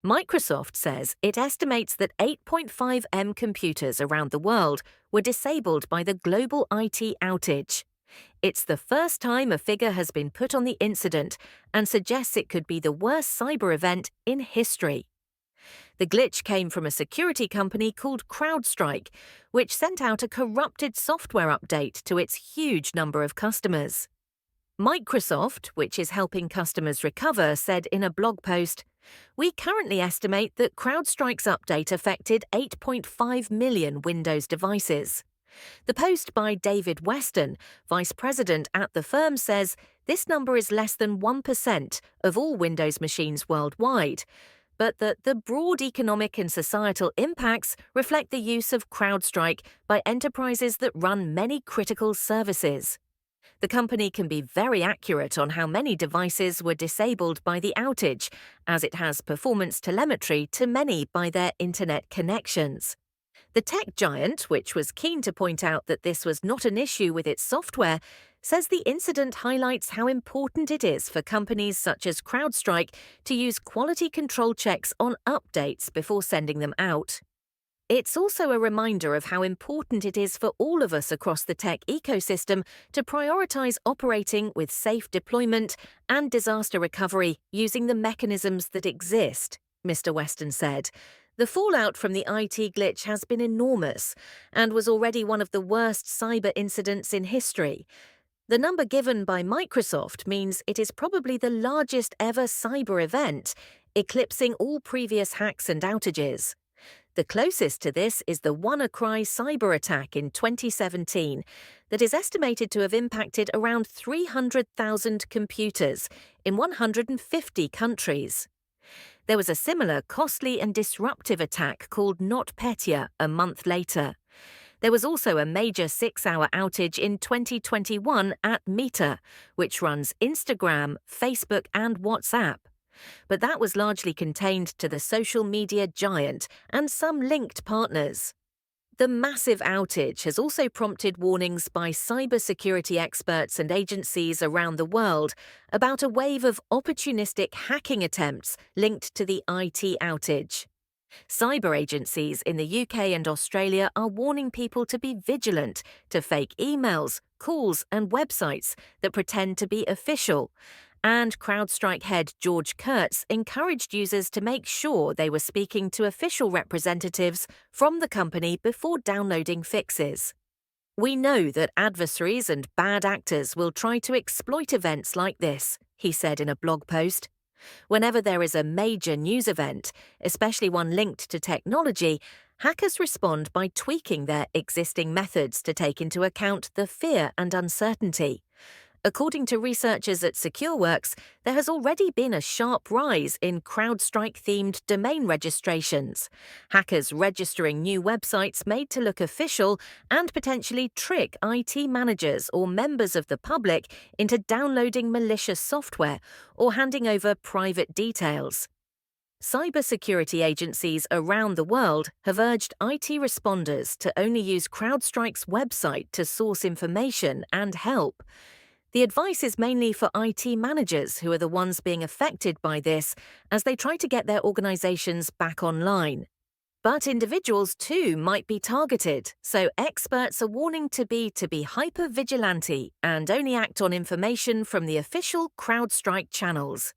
Microsoft says it estimates that 8.5M computers around the world were disabled by the global IT outage. It's the first time a figure has been put on the incident and suggests it could be the worst cyber event in history. The glitch came from a security company called CrowdStrike, which sent out a corrupted software update to its huge number of customers. Microsoft, which is helping customers recover, said in a blog post, "We currently estimate that CrowdStrike's update affected 8.5 million Windows devices." The post by David Weston, vice president at the firm, says this number is less than 1% of all Windows machines worldwide, but that the broad economic and societal impacts reflect the use of CrowdStrike by enterprises that run many critical services. The company can be very accurate on how many devices were disabled by the outage, as it has performance telemetry to many by their internet connections. The tech giant, which was keen to point out that this was not an issue with its software, says the incident highlights how important it is for companies such as CrowdStrike to use quality control checks on updates before sending them out. It's also a reminder of how important it is for all of us across the tech ecosystem to prioritize operating with safe deployment and disaster recovery using the mechanisms that exist, Mr. Weston said. The fallout from the IT glitch has been enormous and was already one of the worst cyber incidents in history. The number given by Microsoft means it is probably the largest ever cyber event, eclipsing all previous hacks and outages. The closest to this is the WannaCry cyber attack in 2017 that is estimated to have impacted around 300,000 computers in 150 countries. There was a similar costly and disruptive attack called NotPetya a month later. There was also a major 6-hour outage in 2021 at Meta, which runs Instagram, Facebook, and WhatsApp. But that was largely contained to the social media giant and some linked partners. The massive outage has also prompted warnings by cybersecurity experts and agencies around the world about a wave of opportunistic hacking attempts linked to the IT outage. Cyber agencies in the UK and Australia are warning people to be vigilant to fake emails, calls, and websites that pretend to be official. And CrowdStrike head George Kurtz encouraged users to make sure they were speaking to official representatives from the company before downloading fixes. "We know that adversaries and bad actors will try to exploit events like this," he said in a blog post. "Whenever there is a major news event, especially one linked to technology, hackers respond by tweaking their existing methods to take into account the fear and uncertainty. According to researchers at SecureWorks, there has already been a sharp rise in CrowdStrike-themed domain registrations, hackers registering new websites made to look official and potentially trick IT managers or members of the public into downloading malicious software or handing over private details." Cybersecurity agencies around the world have urged IT responders to only use CrowdStrike's website to source information and help. The advice is mainly for IT managers who are the ones being affected by this as they try to get their organizations back online. But individuals too might be targeted, so experts are warning to be hyper-vigilante and only act on information from the official CrowdStrike channels.